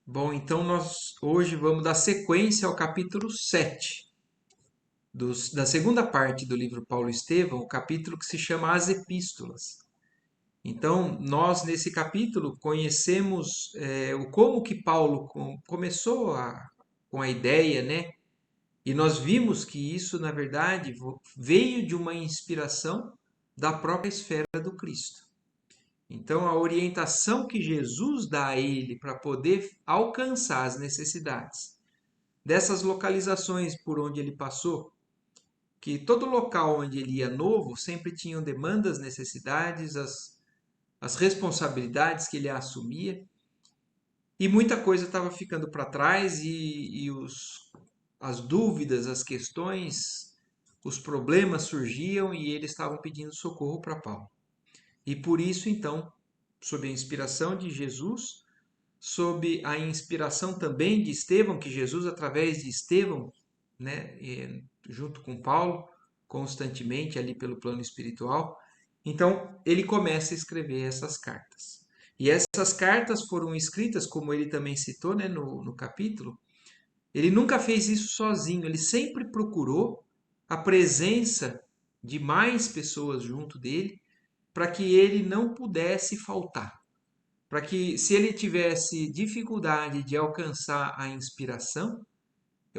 Bom, então nós hoje vamos dar sequência ao capítulo 7 da segunda parte do livro Paulo Estevão, o capítulo que se chama As Epístolas. Então, nós nesse capítulo conhecemos o como que Paulo começou com a ideia, né? E nós vimos que isso, na verdade, veio de uma inspiração da própria esfera do Cristo. Então, a orientação que Jesus dá a ele para poder alcançar as necessidades dessas localizações por onde ele passou, que todo local onde ele ia novo sempre tinham demandas, necessidades, as responsabilidades que ele assumia, e muita coisa estava ficando para trás as dúvidas, as questões, os problemas surgiam e eles estavam pedindo socorro para Paulo. E por isso, então, sob a inspiração de Jesus, sob a inspiração também de Estevão, que Jesus, através de Estevão, né, junto com Paulo, constantemente ali pelo plano espiritual, então ele começa a escrever essas cartas. E essas cartas foram escritas, como ele também citou, né, no capítulo, ele nunca fez isso sozinho, ele sempre procurou a presença de mais pessoas junto dele, para que ele não pudesse faltar, para que, se ele tivesse dificuldade de alcançar a inspiração,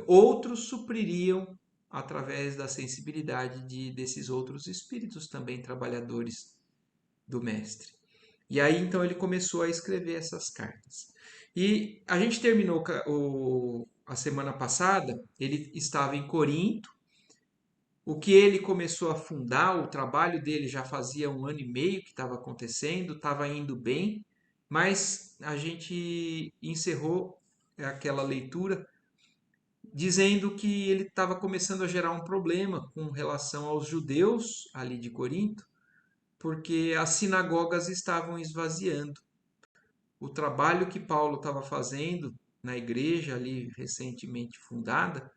outros supririam através da sensibilidade desses outros espíritos também trabalhadores do mestre. E aí então ele começou a escrever essas cartas. E a gente terminou a semana passada, ele estava em Corinto. O que ele começou a fundar, o trabalho dele já fazia 1 ano e meio que estava acontecendo, estava indo bem, mas a gente encerrou aquela leitura dizendo que ele estava começando a gerar um problema com relação aos judeus ali de Corinto, porque as sinagogas estavam esvaziando. O trabalho que Paulo estava fazendo na igreja ali recentemente fundada,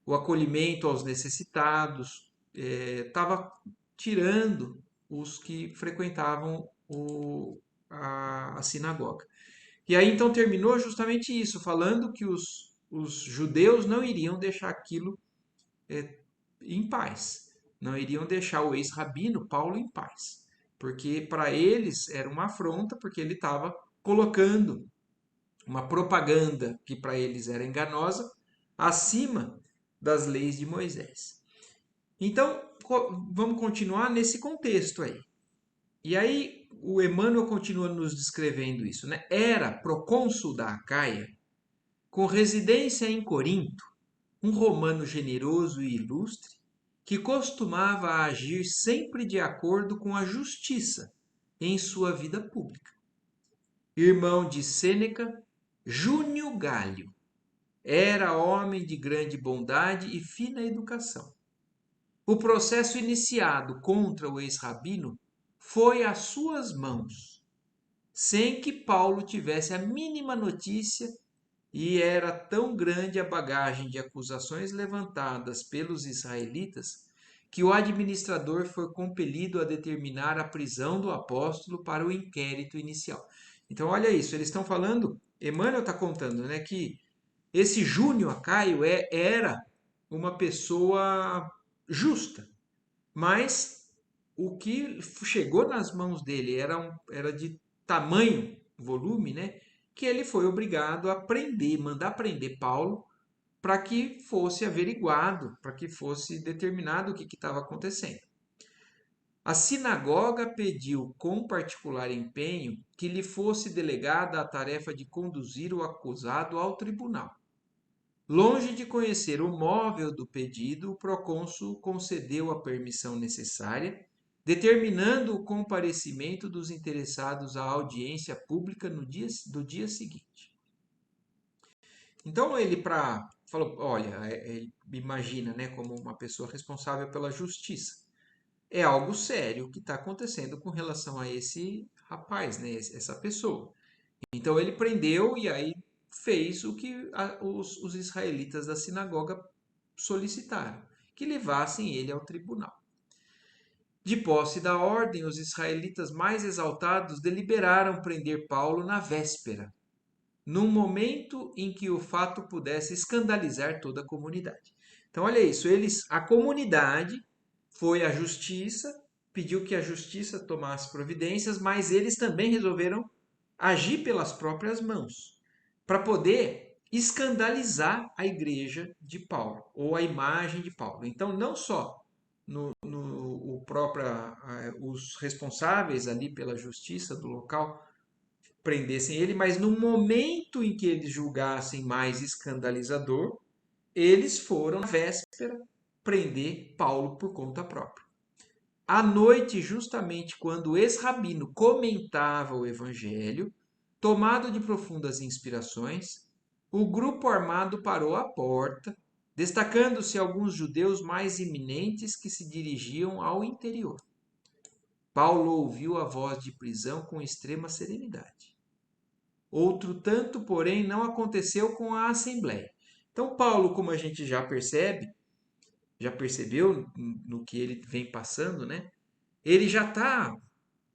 o acolhimento aos necessitados, estava tirando os que frequentavam a sinagoga. E aí então terminou justamente isso, falando que os judeus não iriam deixar aquilo em paz, não iriam deixar o ex-rabino Paulo em paz, porque para eles era uma afronta, porque ele estava colocando uma propaganda que para eles era enganosa acima das leis de Moisés. Então, vamos continuar nesse contexto aí. E aí, o Emmanuel continua nos descrevendo isso, né? Era procônsul da Acaia, com residência em Corinto, um romano generoso e ilustre, que costumava agir sempre de acordo com a justiça em sua vida pública. Irmão de Sêneca, Júnio Galho, era homem de grande bondade e fina educação. O processo iniciado contra o ex-rabino foi às suas mãos, sem que Paulo tivesse a mínima notícia, e era tão grande a bagagem de acusações levantadas pelos israelitas que o administrador foi compelido a determinar a prisão do apóstolo para o inquérito inicial. Então, olha isso, eles estão falando, Emmanuel está contando, né, que esse Júnior Caio era uma pessoa justa, mas o que chegou nas mãos dele era de tamanho volume, né? Que ele foi obrigado a prender, mandar prender Paulo para que fosse averiguado, para que fosse determinado o que estava acontecendo. A sinagoga pediu com particular empenho que lhe fosse delegada a tarefa de conduzir o acusado ao tribunal. Longe de conhecer o móvel do pedido, o procônsul concedeu a permissão necessária, determinando o comparecimento dos interessados à audiência pública do dia seguinte. Então ele falou, olha, imagina, né, como uma pessoa responsável pela justiça. É algo sério que está acontecendo com relação a esse rapaz, né, essa pessoa. Então ele prendeu e aí fez o que os israelitas da sinagoga solicitaram, que levassem ele ao tribunal. De posse da ordem, os israelitas mais exaltados deliberaram prender Paulo na véspera, num momento em que o fato pudesse escandalizar toda a comunidade. Então, olha isso, a comunidade foi à justiça, pediu que a justiça tomasse providências, mas eles também resolveram agir pelas próprias mãos, para poder escandalizar a igreja de Paulo, ou a imagem de Paulo. Então, não só os responsáveis ali pela justiça do local prendessem ele, mas no momento em que eles julgassem mais escandalizador, eles foram na véspera prender Paulo por conta própria. À noite, justamente quando o ex-rabino comentava o evangelho, tomado de profundas inspirações, o grupo armado parou à porta, destacando-se alguns judeus mais iminentes que se dirigiam ao interior. Paulo ouviu a voz de prisão com extrema serenidade. Outro tanto, porém, não aconteceu com a assembleia. Então, Paulo, como a gente já percebeu no que ele vem passando, né? Ele já está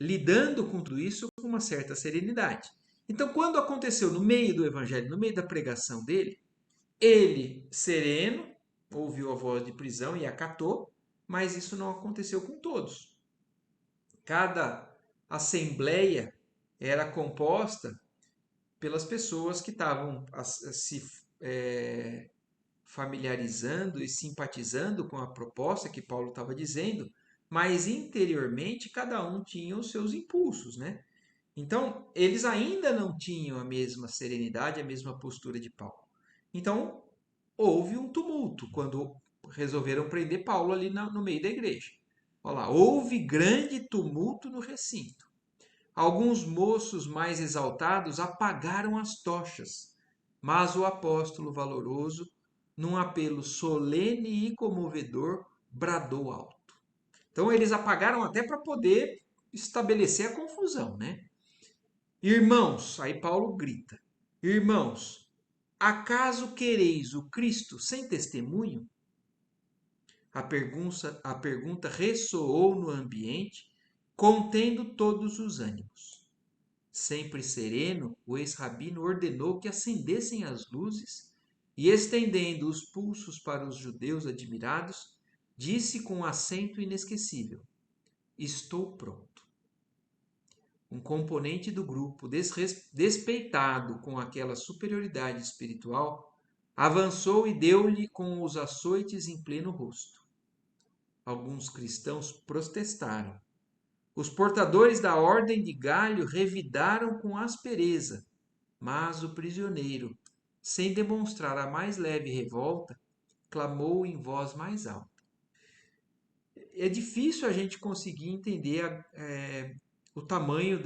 lidando com tudo isso com uma certa serenidade. Então, quando aconteceu no meio do evangelho, no meio da pregação dele, ele, sereno, ouviu a voz de prisão e acatou, mas isso não aconteceu com todos. Cada assembleia era composta pelas pessoas que estavam se familiarizando e simpatizando com a proposta que Paulo estava dizendo, mas interiormente cada um tinha os seus impulsos, né? Então, eles ainda não tinham a mesma serenidade, a mesma postura de Paulo. Então, houve um tumulto quando resolveram prender Paulo ali no meio da igreja. Olha lá, houve grande tumulto no recinto. Alguns moços mais exaltados apagaram as tochas, mas o apóstolo valoroso, num apelo solene e comovedor, bradou alto. Então eles apagaram até para poder estabelecer a confusão, né? Irmãos, aí Paulo grita: Irmãos, acaso quereis o Cristo sem testemunho? A pergunta ressoou no ambiente, contendo todos os ânimos. Sempre sereno, o ex-rabino ordenou que acendessem as luzes e, estendendo os pulsos para os judeus admirados, disse com um acento inesquecível: Estou pronto. Um componente do grupo, despeitado com aquela superioridade espiritual, avançou e deu-lhe com os açoites em pleno rosto. Alguns cristãos protestaram. Os portadores da ordem de Galho revidaram com aspereza, mas o prisioneiro, sem demonstrar a mais leve revolta, clamou em voz mais alta. É difícil a gente conseguir entender o tamanho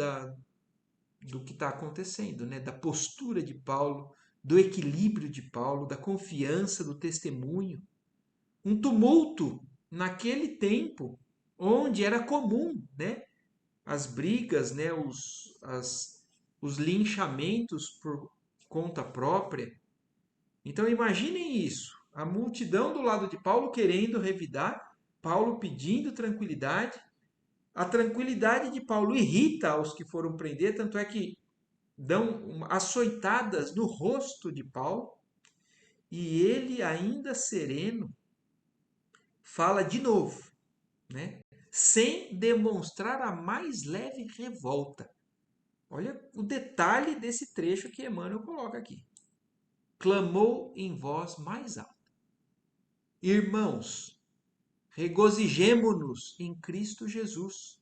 do que está acontecendo, né? Da postura de Paulo, do equilíbrio de Paulo, da confiança, do testemunho. Um tumulto naquele tempo, onde era comum, né? As brigas, né? Os linchamentos por conta própria. Então imaginem isso, a multidão do lado de Paulo querendo revidar, Paulo pedindo tranquilidade. A tranquilidade de Paulo irrita aos que foram prender, tanto é que dão açoitadas no rosto de Paulo, e ele, ainda sereno, fala de novo, né? Sem demonstrar a mais leve revolta. Olha o detalhe desse trecho que Emmanuel coloca aqui. Clamou em voz mais alta: Irmãos, regozijemo-nos em Cristo Jesus.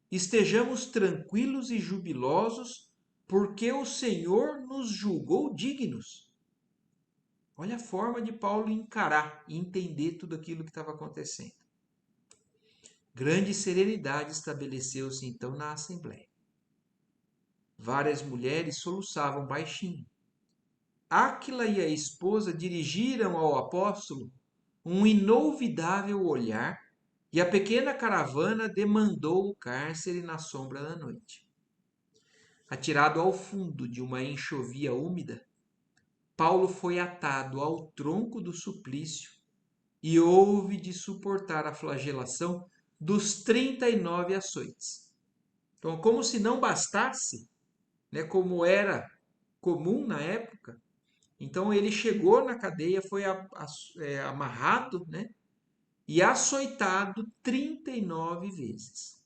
Estejamos tranquilos e jubilosos, porque o Senhor nos julgou dignos. Olha a forma de Paulo encarar e entender tudo aquilo que estava acontecendo. Grande serenidade estabeleceu-se então na assembleia. Várias mulheres soluçavam baixinho. Áquila e a esposa dirigiram ao apóstolo um inolvidável olhar, e a pequena caravana demandou o cárcere na sombra da noite. Atirado ao fundo de uma enxovia úmida, Paulo foi atado ao tronco do suplício e houve de suportar a flagelação dos 39 açoites. Então, como se não bastasse, né, como era comum na época. Então ele chegou na cadeia, foi amarrado, né? E açoitado 39 vezes.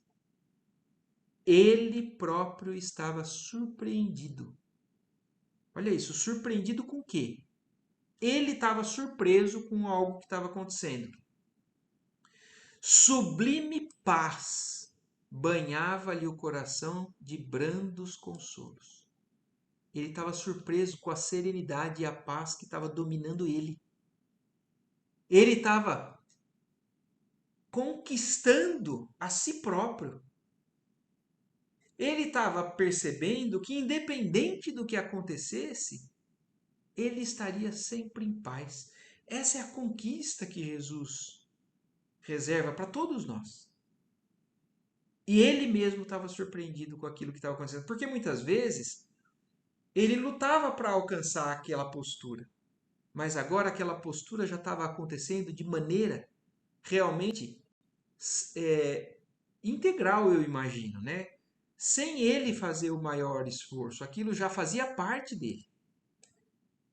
Ele próprio estava surpreendido. Olha isso, surpreendido com o quê? Ele estava surpreso com algo que estava acontecendo. Sublime paz banhava-lhe o coração de brandos consolos. Ele estava surpreso com a serenidade e a paz que estava dominando ele. Ele estava conquistando a si próprio. Ele estava percebendo que, independente do que acontecesse, ele estaria sempre em paz. Essa é a conquista que Jesus reserva para todos nós. E ele mesmo estava surpreendido com aquilo que estava acontecendo, porque muitas vezes ele lutava para alcançar aquela postura, mas agora aquela postura já estava acontecendo de maneira realmente é, integral, eu imagino, né? Sem ele fazer o maior esforço, aquilo já fazia parte dele.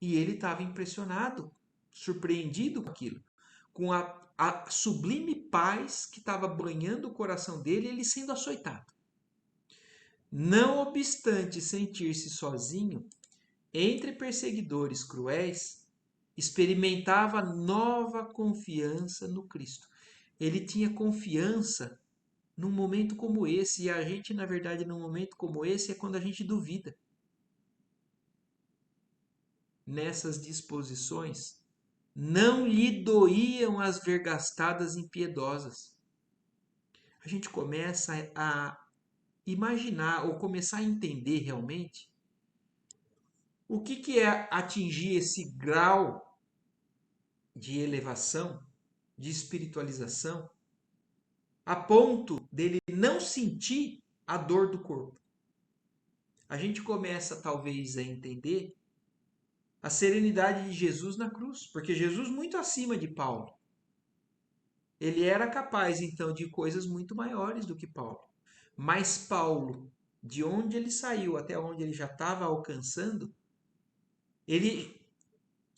E ele estava impressionado, surpreendido com aquilo, com a sublime paz que estava banhando o coração dele, ele sendo açoitado. Não obstante sentir-se sozinho, entre perseguidores cruéis, experimentava nova confiança no Cristo. Ele tinha confiança num momento como esse, e a gente, na verdade, num momento como esse, é quando a gente duvida. Nessas disposições, não lhe doíam as vergastadas impiedosas. A gente começa a imaginar ou começar a entender realmente o que é atingir esse grau de elevação, de espiritualização, a ponto dele não sentir a dor do corpo. A gente começa talvez a entender a serenidade de Jesus na cruz, porque Jesus muito acima de Paulo. Ele era capaz então de coisas muito maiores do que Paulo. Mas Paulo, de onde ele saiu até onde ele já estava alcançando, ele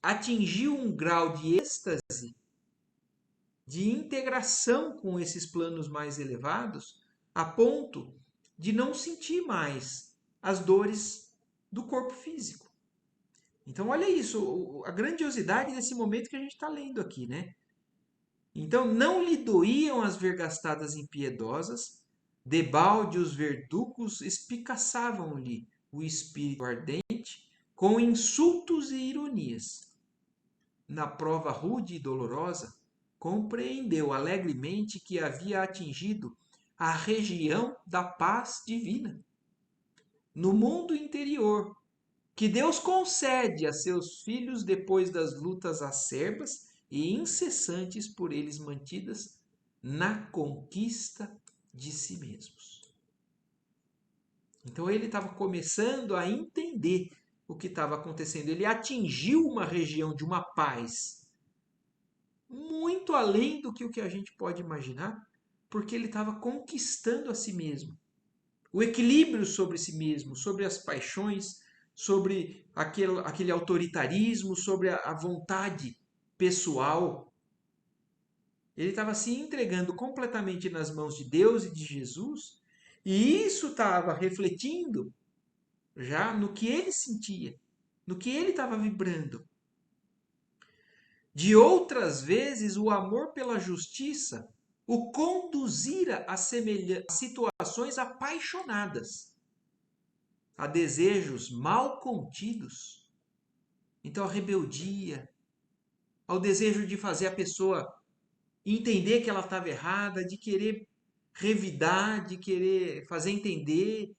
atingiu um grau de êxtase, de integração com esses planos mais elevados, a ponto de não sentir mais as dores do corpo físico. Então, olha isso, a grandiosidade desse momento que a gente está lendo aqui, né? Então, não lhe doíam as vergastadas impiedosas, debalde os verdugos espicaçavam-lhe o espírito ardente com insultos e ironias. Na prova rude e dolorosa, compreendeu alegremente que havia atingido a região da paz divina. No mundo interior, que Deus concede a seus filhos depois das lutas acerbas e incessantes por eles mantidas na conquista de si mesmos. Então ele estava começando a entender o que estava acontecendo. Ele atingiu uma região de uma paz muito além do que o que a gente pode imaginar, porque ele estava conquistando a si mesmo. O equilíbrio sobre si mesmo, sobre as paixões, sobre aquele autoritarismo, sobre a vontade pessoal. Ele estava se entregando completamente nas mãos de Deus e de Jesus, e isso estava refletindo já no que ele sentia, no que ele estava vibrando. De outras vezes, o amor pela justiça o conduzira a situações apaixonadas, a desejos mal contidos. Então, a rebeldia, ao desejo de fazer a pessoa entender que ela estava errada, de querer revidar, de querer fazer entender.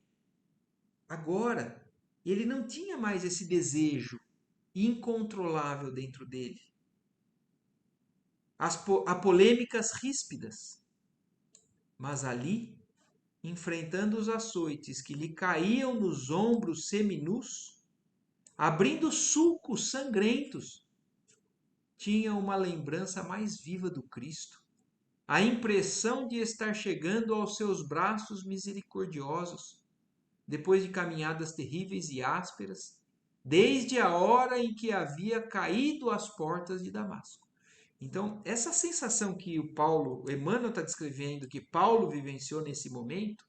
Agora, ele não tinha mais esse desejo incontrolável dentro dele. Há polêmicas ríspidas, mas ali, enfrentando os açoites que lhe caíam nos ombros seminus, abrindo sulcos sangrentos, tinha uma lembrança mais viva do Cristo, a impressão de estar chegando aos seus braços misericordiosos, depois de caminhadas terríveis e ásperas, desde a hora em que havia caído às portas de Damasco. Então, essa sensação que o Emmanuel está descrevendo, que Paulo vivenciou nesse momento,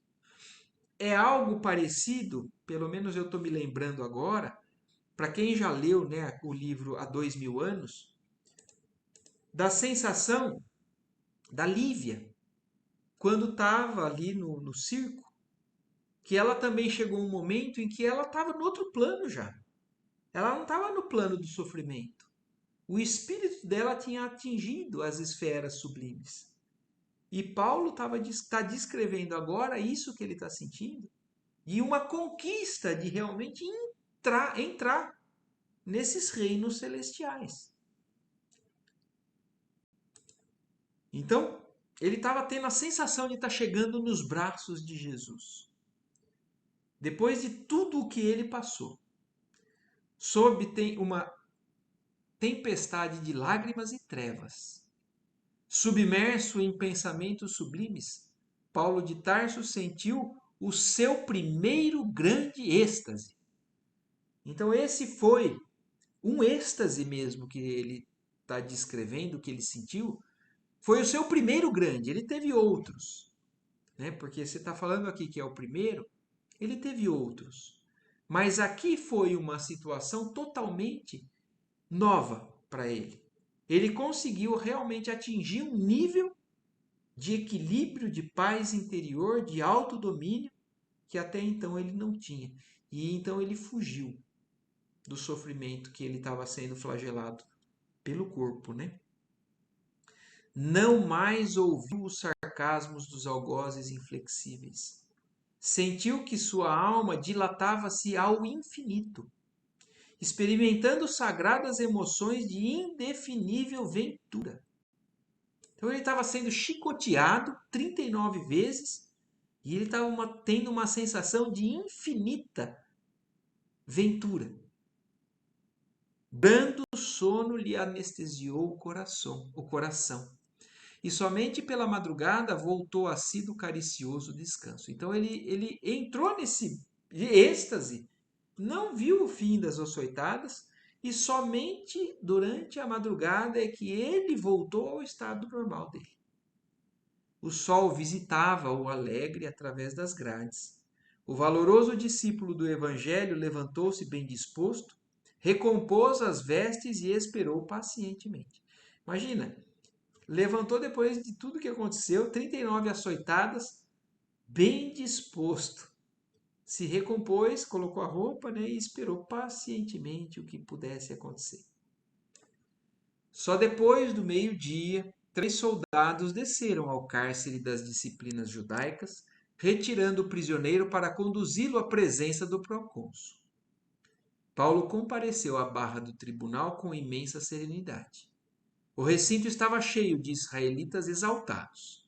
é algo parecido, pelo menos eu estou me lembrando agora, para quem já leu, né, o livro há 2000 anos, da sensação da Lívia, quando estava ali no circo, que ela também chegou um momento em que ela estava no outro plano já. Ela não estava no plano do sofrimento. O espírito dela tinha atingido as esferas sublimes. E Paulo está descrevendo agora isso que ele está sentindo, e uma conquista de realmente entrar nesses reinos celestiais. Então, ele estava tendo a sensação de estar chegando nos braços de Jesus. Depois de tudo o que ele passou, sob uma tempestade de lágrimas e trevas, submerso em pensamentos sublimes, Paulo de Tarso sentiu o seu primeiro grande êxtase. Então, esse foi um êxtase mesmo que ele está descrevendo, que ele sentiu, foi o seu primeiro grande. Ele teve outros, né? Porque você está falando aqui que é o primeiro, ele teve outros. Mas aqui foi uma situação totalmente nova para ele. Ele conseguiu realmente atingir um nível de equilíbrio, de paz interior, de autodomínio, que até então ele não tinha. E então ele fugiu do sofrimento que ele estava sendo flagelado pelo corpo, né? Não mais ouviu os sarcasmos dos algozes inflexíveis. Sentiu que sua alma dilatava-se ao infinito, experimentando sagradas emoções de indefinível ventura. Então ele estava sendo chicoteado 39 vezes e ele estava tendo uma sensação de infinita ventura. Brando sono lhe anestesiou o coração. E somente pela madrugada voltou a si do caricioso descanso. Então ele entrou nesse êxtase, não viu o fim das açoitadas, e somente durante a madrugada é que ele voltou ao estado normal dele. O sol visitava-o alegre através das grades. O valoroso discípulo do Evangelho levantou-se bem disposto, recompôs as vestes e esperou pacientemente. Imagina, levantou depois de tudo que aconteceu, 39 açoitadas, bem disposto. Se recompôs, colocou a roupa, né, e esperou pacientemente o que pudesse acontecer. Só depois do meio-dia, 3 soldados desceram ao cárcere das disciplinas judaicas, retirando o prisioneiro para conduzi-lo à presença do procônsul. Paulo compareceu à barra do tribunal com imensa serenidade. O recinto estava cheio de israelitas exaltados,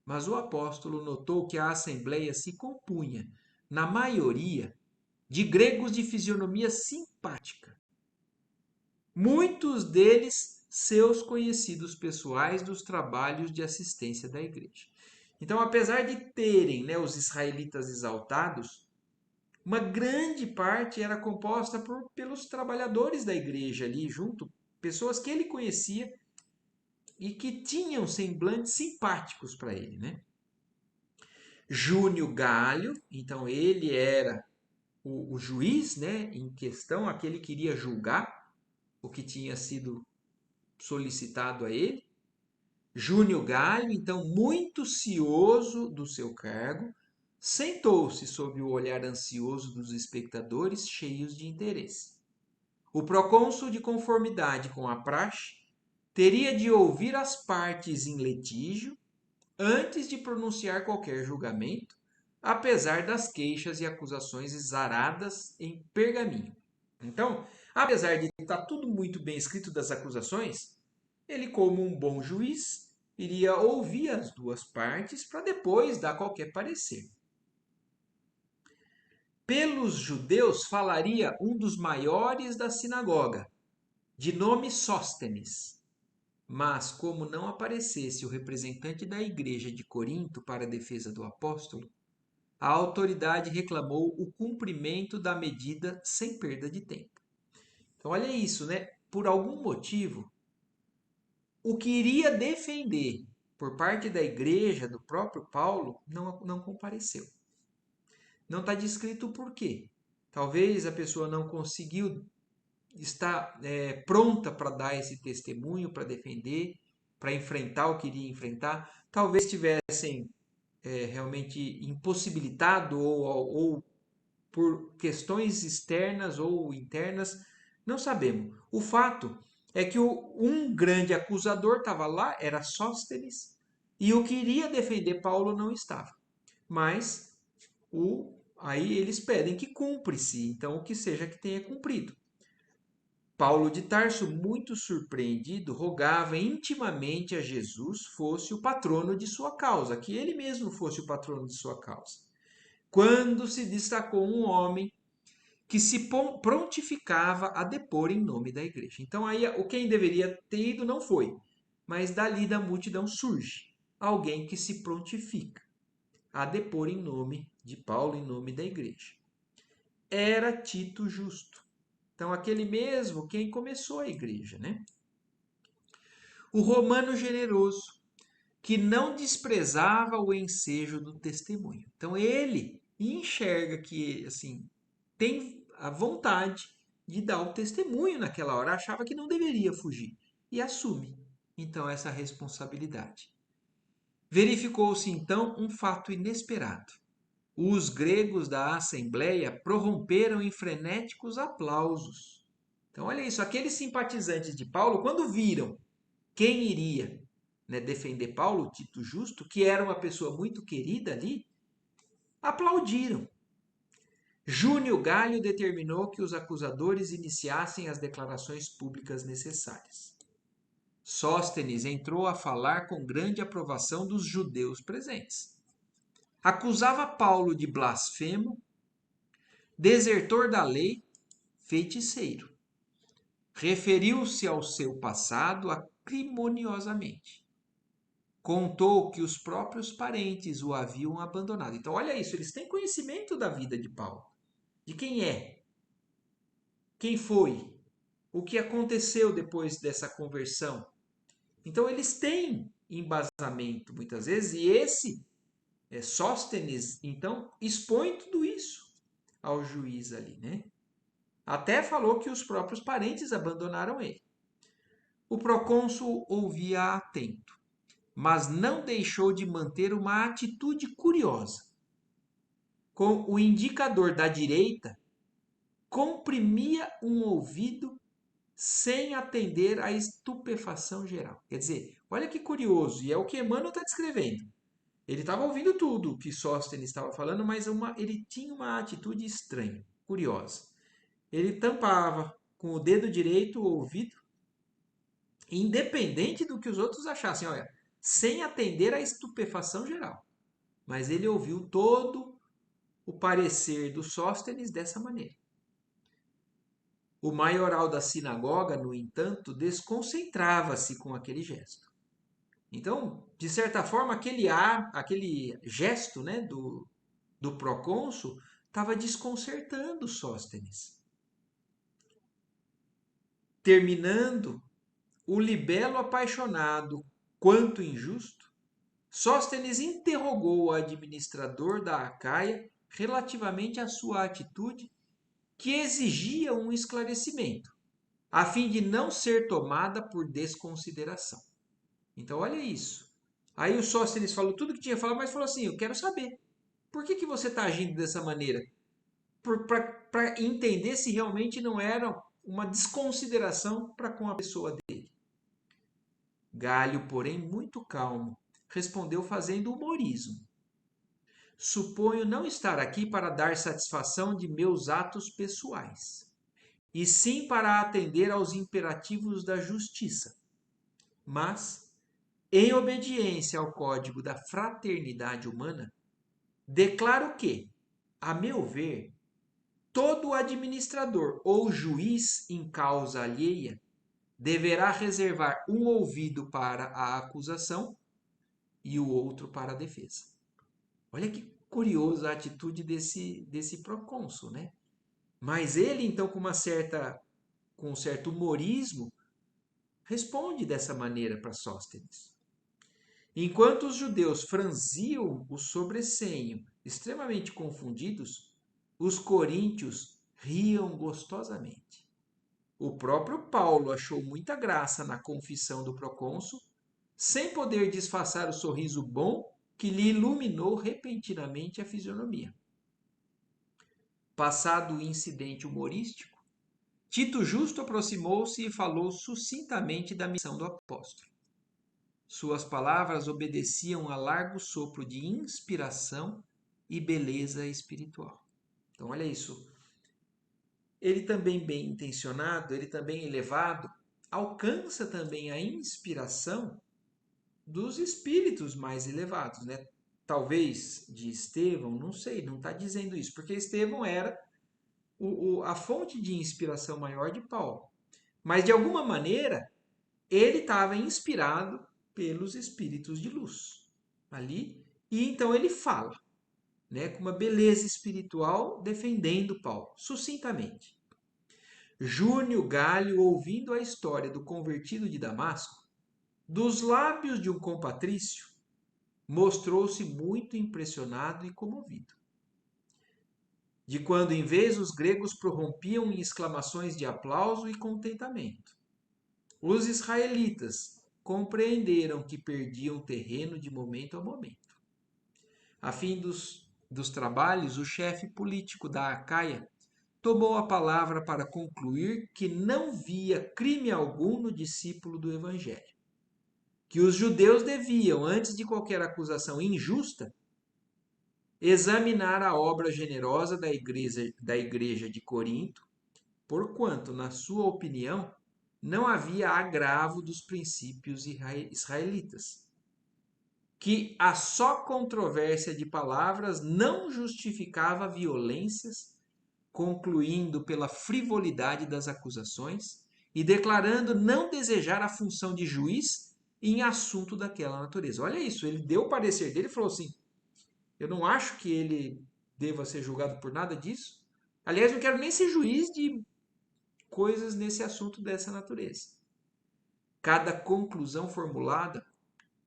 mas o apóstolo notou que a assembleia se compunha, na maioria, de gregos de fisionomia simpática, muitos deles seus conhecidos pessoais dos trabalhos de assistência da igreja. Então, apesar de terem, né, os israelitas exaltados, uma grande parte era composta pelos trabalhadores da igreja ali junto, pessoas que ele conhecia e que tinham semblantes simpáticos para ele, né? Júnio Galho, então ele era o juiz, né, em questão, aquele que iria julgar o que tinha sido solicitado a ele. Júnio Galho, então muito cioso do seu cargo, sentou-se sob o olhar ansioso dos espectadores cheios de interesse. O procônsul, de conformidade com a praxe, teria de ouvir as partes em litígio antes de pronunciar qualquer julgamento, apesar das queixas e acusações exaradas em pergaminho. Então, apesar de estar tudo muito bem escrito das acusações, ele, como um bom juiz, iria ouvir as duas partes para depois dar qualquer parecer. Pelos judeus falaria um dos maiores da sinagoga, de nome Sóstenes. Mas, como não aparecesse o representante da igreja de Corinto para a defesa do apóstolo, a autoridade reclamou o cumprimento da medida sem perda de tempo. Então, olha isso, né? Por algum motivo, o que iria defender por parte da igreja, do próprio Paulo, não compareceu. Não está descrito o porquê. Talvez a pessoa não conseguiu estar pronta para dar esse testemunho, para defender, para enfrentar o que iria enfrentar. Talvez estivessem realmente impossibilitado ou por questões externas ou internas, não sabemos. O fato é que um grande acusador estava lá, era Sóstenes, e o que iria defender Paulo não estava. Mas aí eles pedem que cumpre-se, então o que seja que tenha cumprido. Paulo de Tarso, muito surpreendido, rogava intimamente a Jesus fosse o patrono de sua causa, que ele mesmo fosse o patrono de sua causa. Quando se destacou um homem que se prontificava a depor em nome da igreja. Então aí o quem deveria ter ido não foi, mas dali da multidão surge alguém que se prontifica a depor em nome de Paulo, em nome da igreja. Era Tito Justo. Então aquele mesmo quem começou a igreja, né? O romano generoso, que não desprezava o ensejo do testemunho. Então ele enxerga que assim tem a vontade de dar o testemunho naquela hora, achava que não deveria fugir e assume então essa responsabilidade. Verificou-se então um fato inesperado. Os gregos da Assembleia prorromperam em frenéticos aplausos. Então, olha isso, aqueles simpatizantes de Paulo, quando viram quem iria, né, defender Paulo, Tito Justo, que era uma pessoa muito querida ali, aplaudiram. Júnior Galho determinou que os acusadores iniciassem as declarações públicas necessárias. Sóstenes entrou a falar com grande aprovação dos judeus presentes. Acusava Paulo de blasfemo, desertor da lei, feiticeiro. Referiu-se ao seu passado acrimoniosamente. Contou que os próprios parentes o haviam abandonado. Então, olha isso, eles têm conhecimento da vida de Paulo, de quem é, quem foi, o que aconteceu depois dessa conversão. Então, eles têm embasamento muitas vezes, e esse Sóstenes, então, expõe tudo isso ao juiz ali, né? Até falou que os próprios parentes abandonaram ele. O procônsul ouvia atento, mas não deixou de manter uma atitude curiosa. Com o indicador da direita, comprimia um ouvido sem atender à estupefação geral. Quer dizer, olha que curioso, e é o que Emmanuel está descrevendo. Ele estava ouvindo tudo o que Sóstenes estava falando, mas ele tinha uma atitude estranha, curiosa. Ele tampava com o dedo direito o ouvido, independente do que os outros achassem, olha, sem atender à estupefação geral. Mas ele ouviu todo o parecer do Sóstenes dessa maneira. O maioral da sinagoga, no entanto, desconcentrava-se com aquele gesto. Então, de certa forma, aquele gesto, né, do procônsul estava desconcertando Sóstenes. Terminando, o libelo apaixonado, quanto injusto, Sóstenes interrogou o administrador da Acaia relativamente à sua atitude, que exigia um esclarecimento, a fim de não ser tomada por desconsideração. Então, olha isso. Aí o Sóstenes falou tudo que tinha falado, mas falou assim: eu quero saber, por que você está agindo dessa maneira? Para entender se realmente não era uma desconsideração para com a pessoa dele. Galho, porém, muito calmo, respondeu fazendo humorismo. Suponho não estar aqui para dar satisfação de meus atos pessoais, e sim para atender aos imperativos da justiça. Mas, em obediência ao código da fraternidade humana, declaro que, a meu ver, todo administrador ou juiz em causa alheia deverá reservar um ouvido para a acusação e o outro para a defesa. Olha que curiosa a atitude desse procônsul, né? Mas ele, então, com uma certa com um certo humorismo, responde dessa maneira para Sóstenes. Enquanto os judeus franziam o sobrecenho, extremamente confundidos, os coríntios riam gostosamente. O próprio Paulo achou muita graça na confissão do procônsul, sem poder disfarçar o sorriso bom que lhe iluminou repentinamente a fisionomia. Passado o incidente humorístico, Tito Justo aproximou-se e falou sucintamente da missão do apóstolo. Suas palavras obedeciam a largo sopro de inspiração e beleza espiritual. Então, olha isso. Ele também bem intencionado, ele também elevado, alcança também a inspiração dos espíritos mais elevados, né? Talvez de Estevão, não sei, não está dizendo isso, porque Estevão era a fonte de inspiração maior de Paulo. Mas de alguma maneira, ele estava inspirado pelos espíritos de luz ali, e então ele fala, né, com uma beleza espiritual, defendendo Paulo, sucintamente. Júnior Galho, ouvindo a história do convertido de Damasco, dos lábios de um compatrício, mostrou-se muito impressionado e comovido. De quando em vez os gregos prorrompiam em exclamações de aplauso e contentamento. Os israelitas compreenderam que perdiam terreno de momento a momento. A fim dos trabalhos, o chefe político da Acaia tomou a palavra para concluir que não via crime algum no discípulo do Evangelho. Que os judeus deviam, antes de qualquer acusação injusta, examinar a obra generosa da igreja de Corinto, porquanto, na sua opinião, não havia agravo dos princípios israelitas. Que a só controvérsia de palavras não justificava violências, concluindo pela frivolidade das acusações e declarando não desejar a função de juiz em assunto daquela natureza. Olha isso, ele deu o parecer dele e falou assim: eu não acho que ele deva ser julgado por nada disso. Aliás, não quero nem ser juiz de coisas nesse assunto dessa natureza. Cada conclusão formulada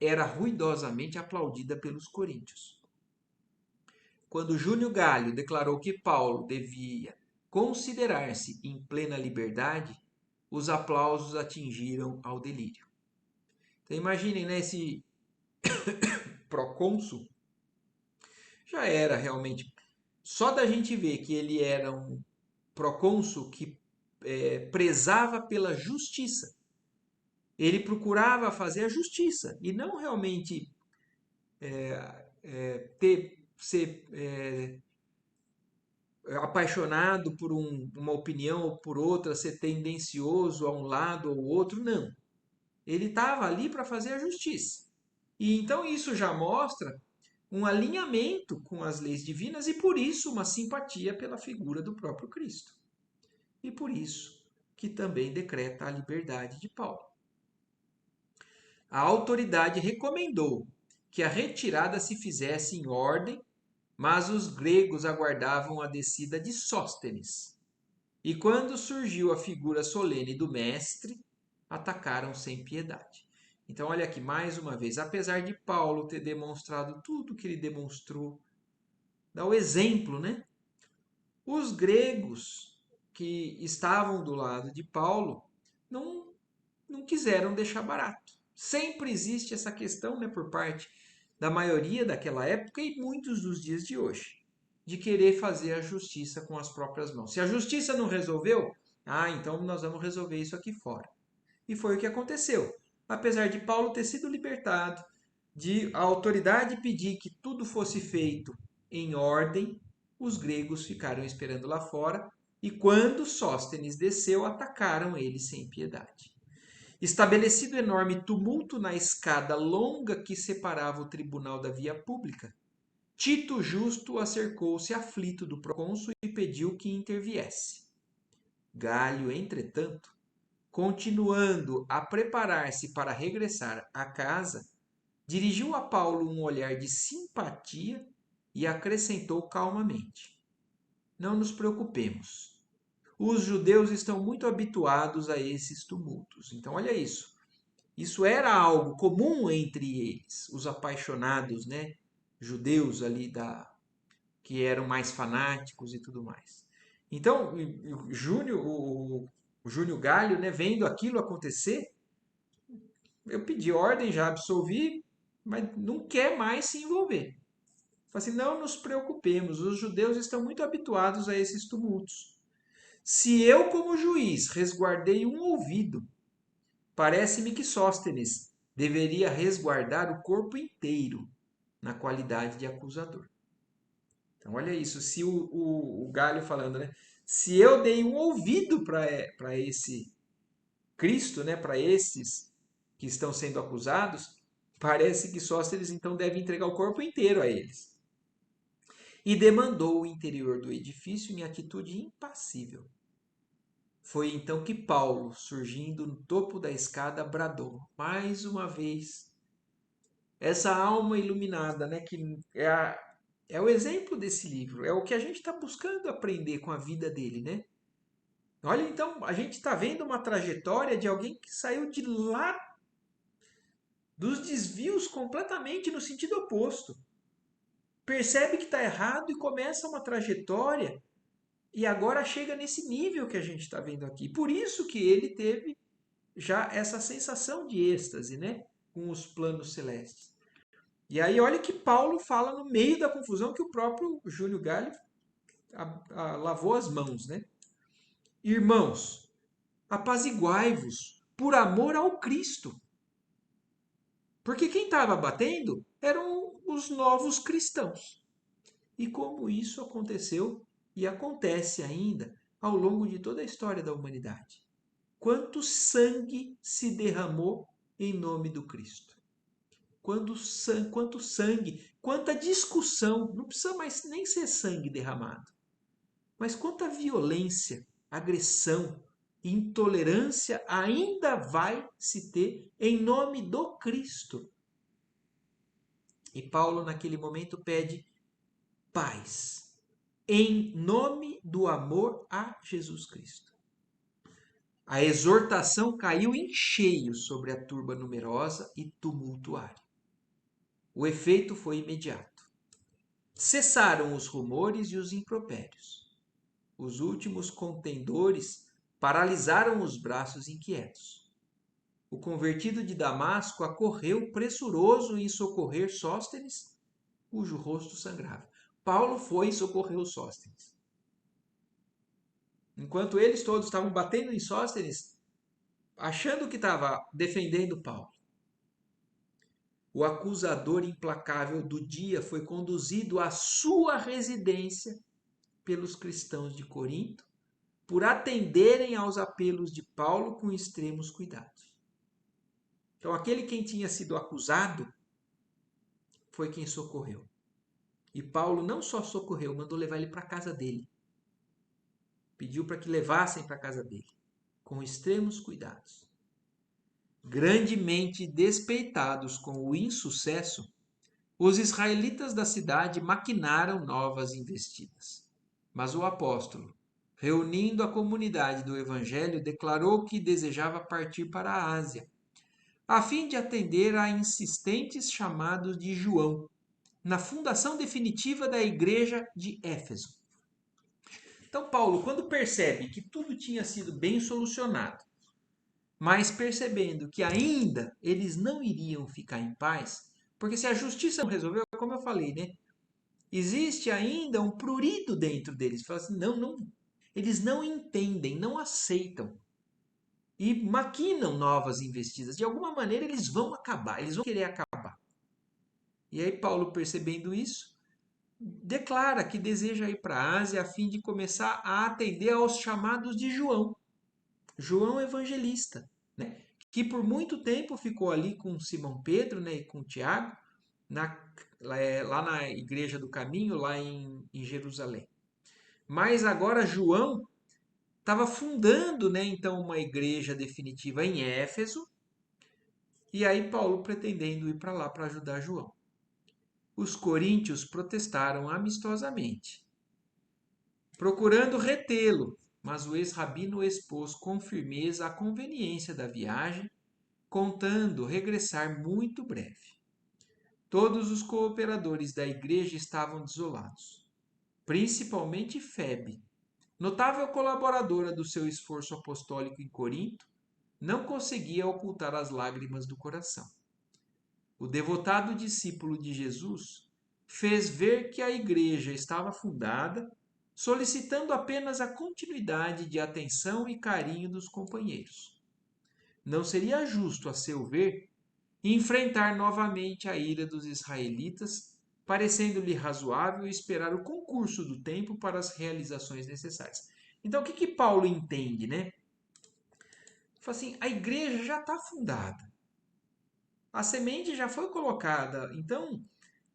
era ruidosamente aplaudida pelos coríntios. Quando Júnior Galho declarou que Paulo devia considerar-se em plena liberdade, os aplausos atingiram ao delírio. Então imaginem, né, esse procônsul já era realmente. Só da gente ver que ele era um procônsul que prezava pela justiça. Ele procurava fazer a justiça e não realmente ser apaixonado por uma opinião ou por outra, ser tendencioso a um lado ou outro, não. Ele estava ali para fazer a justiça. E então isso já mostra um alinhamento com as leis divinas e por isso uma simpatia pela figura do próprio Cristo. E por isso que também decreta a liberdade de Paulo. A autoridade recomendou que a retirada se fizesse em ordem, mas os gregos aguardavam a descida de Sóstenes. E quando surgiu a figura solene do mestre, atacaram sem piedade. Então, olha aqui, mais uma vez, apesar de Paulo ter demonstrado tudo que ele demonstrou, dá o exemplo, né? Os gregos que estavam do lado de Paulo não, não quiseram deixar barato. Sempre existe essa questão, né, por parte da maioria daquela época e muitos dos dias de hoje, de querer fazer a justiça com as próprias mãos. Se a justiça não resolveu, então nós vamos resolver isso aqui fora. E foi o que aconteceu. Apesar de Paulo ter sido libertado, de a autoridade pedir que tudo fosse feito em ordem, os gregos ficaram esperando lá fora e quando Sóstenes desceu, atacaram ele sem piedade. Estabelecido enorme tumulto na escada longa que separava o tribunal da via pública, Tito Justo acercou-se aflito do procônsul e pediu que interviesse. Galho, entretanto, continuando a preparar-se para regressar à casa, dirigiu a Paulo um olhar de simpatia e acrescentou calmamente: não nos preocupemos. Os judeus estão muito habituados a esses tumultos. Então, olha isso. Isso era algo comum entre eles, os apaixonados, né? Judeus ali que eram mais fanáticos e tudo mais. Então, o Júnior Galho, né, vendo aquilo acontecer, eu pedi ordem, já absolvi, mas não quer mais se envolver. Fala assim, não nos preocupemos, os judeus estão muito habituados a esses tumultos. Se eu, como juiz, resguardei um ouvido, parece-me que Sóstenes deveria resguardar o corpo inteiro na qualidade de acusador. Então, olha isso, se o Galho falando, né? Se eu dei um ouvido para esse Cristo, né? Para esses que estão sendo acusados, parece que Sóstenes então deve entregar o corpo inteiro a eles. E demandou o interior do edifício em atitude impassível. Foi então que Paulo, surgindo no topo da escada, bradou, mais uma vez, essa alma iluminada, né, que é o exemplo desse livro, é o que a gente está buscando aprender com a vida dele, né? Olha, então, a gente está vendo uma trajetória de alguém que saiu de lá dos desvios completamente no sentido oposto. Percebe que está errado e começa uma trajetória e agora chega nesse nível que a gente está vendo aqui. Por isso que ele teve já essa sensação de êxtase, né? Com os planos celestes. E aí olha que Paulo fala no meio da confusão que o próprio Júlio Galho lavou as mãos, né? Irmãos, apaziguai-vos por amor ao Cristo. Porque quem estava batendo eram os novos cristãos. E como isso aconteceu e acontece ainda ao longo de toda a história da humanidade. Quanto sangue se derramou em nome do Cristo? Quanto sangue, quanta discussão, não precisa mais nem ser sangue derramado, mas quanta violência, agressão, intolerância ainda vai se ter em nome do Cristo. E Paulo, naquele momento, pede paz, em nome do amor a Jesus Cristo. A exortação caiu em cheio sobre a turba numerosa e tumultuária. O efeito foi imediato. Cessaram os rumores e os impropérios. Os últimos contendores paralisaram os braços inquietos. O convertido de Damasco acorreu pressuroso em socorrer Sóstenes, cujo rosto sangrava. Paulo foi e socorreu Sóstenes. Enquanto eles todos estavam batendo em Sóstenes, achando que estava defendendo Paulo, o acusador implacável do dia foi conduzido à sua residência pelos cristãos de Corinto, por atenderem aos apelos de Paulo com extremos cuidados. Então, aquele quem tinha sido acusado foi quem socorreu. E Paulo não só socorreu, mandou levar ele para a casa dele. Pediu para que levassem para a casa dele, com extremos cuidados. Grandemente despeitados com o insucesso, os israelitas da cidade maquinaram novas investidas. Mas o apóstolo, reunindo a comunidade do evangelho, declarou que desejava partir para a Ásia, a fim de atender a insistentes chamados de João, na fundação definitiva da igreja de Éfeso. Então, Paulo, quando percebe que tudo tinha sido bem solucionado, mas percebendo que ainda eles não iriam ficar em paz, porque se a justiça não resolveu, como eu falei, né? Existe ainda um prurido dentro deles. Fala assim, não, eles não entendem, não aceitam. E maquinam novas investidas. De alguma maneira eles vão acabar, eles vão querer acabar. E aí Paulo, percebendo isso, declara que deseja ir para a Ásia a fim de começar a atender aos chamados de João. João Evangelista, né? Que por muito tempo ficou ali com Simão Pedro, né, e com Tiago, lá na Igreja do Caminho, lá em Jerusalém. Mas agora João estava fundando, né, então, uma igreja definitiva em Éfeso, e aí Paulo pretendendo ir para lá para ajudar João. Os coríntios protestaram amistosamente, procurando retê-lo, mas o ex-rabino expôs com firmeza a conveniência da viagem, contando regressar muito breve. Todos os cooperadores da igreja estavam desolados, principalmente Febe, notável colaboradora do seu esforço apostólico em Corinto, não conseguia ocultar as lágrimas do coração. O devotado discípulo de Jesus fez ver que a igreja estava fundada, solicitando apenas a continuidade de atenção e carinho dos companheiros. Não seria justo, a seu ver, enfrentar novamente a ira dos israelitas, parecendo-lhe razoável esperar o concurso do tempo para as realizações necessárias. Então, o que Paulo entende, né? Fala assim, a igreja já está fundada, a semente já foi colocada, então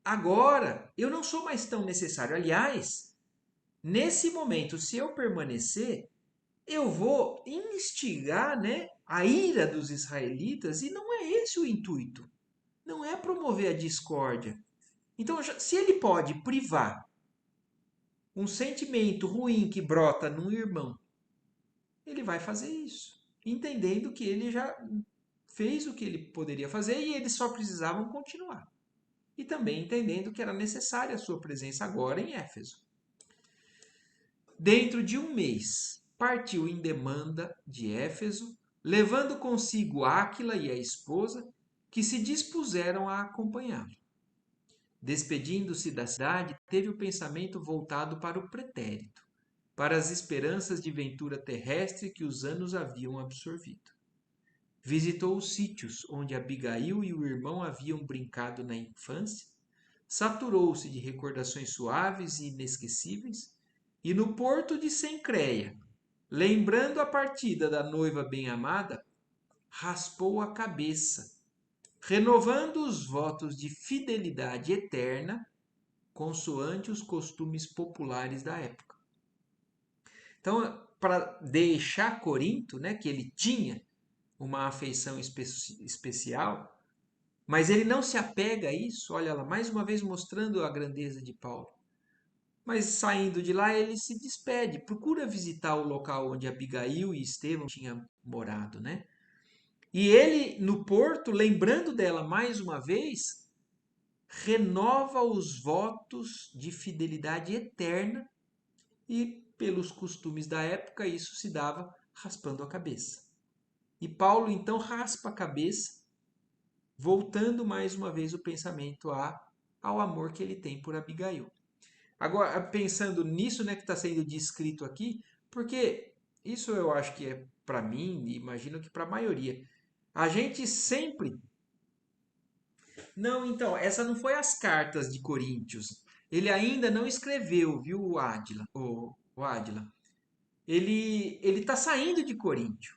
agora eu não sou mais tão necessário. Aliás, nesse momento, se eu permanecer, eu vou instigar, né, a ira dos israelitas, e não é esse o intuito. Não é promover a discórdia. Então, se ele pode privar um sentimento ruim que brota num irmão, ele vai fazer isso, entendendo que ele já fez o que ele poderia fazer e eles só precisavam continuar. E também entendendo que era necessária a sua presença agora em Éfeso. Dentro de um mês, partiu em demanda de Éfeso, levando consigo Áquila e a esposa, que se dispuseram a acompanhá-lo. Despedindo-se da cidade, teve o pensamento voltado para o pretérito, para as esperanças de ventura terrestre que os anos haviam absorvido. Visitou os sítios onde Abigail e o irmão haviam brincado na infância, saturou-se de recordações suaves e inesquecíveis, e no porto de Cencreia, lembrando a partida da noiva bem-amada, raspou a cabeça, renovando os votos de fidelidade eterna, consoante os costumes populares da época. Então, para deixar Corinto, né, que ele tinha uma afeição especial, mas ele não se apega a isso, olha lá, mais uma vez mostrando a grandeza de Paulo. Mas saindo de lá, ele se despede, procura visitar o local onde Abigail e Estevão tinham morado, né? E ele, no porto, lembrando dela mais uma vez, renova os votos de fidelidade eterna e, pelos costumes da época, isso se dava raspando a cabeça. E Paulo então raspa a cabeça, voltando mais uma vez o pensamento ao amor que ele tem por Abigail. Agora, pensando nisso, né, que está sendo descrito aqui, porque isso eu acho que é para mim, e imagino que para a maioria. A gente sempre. Não, então, essa não foi as cartas de Coríntios. Ele ainda não escreveu, viu, o Ádila? O Ádila. Ele está saindo de Coríntio,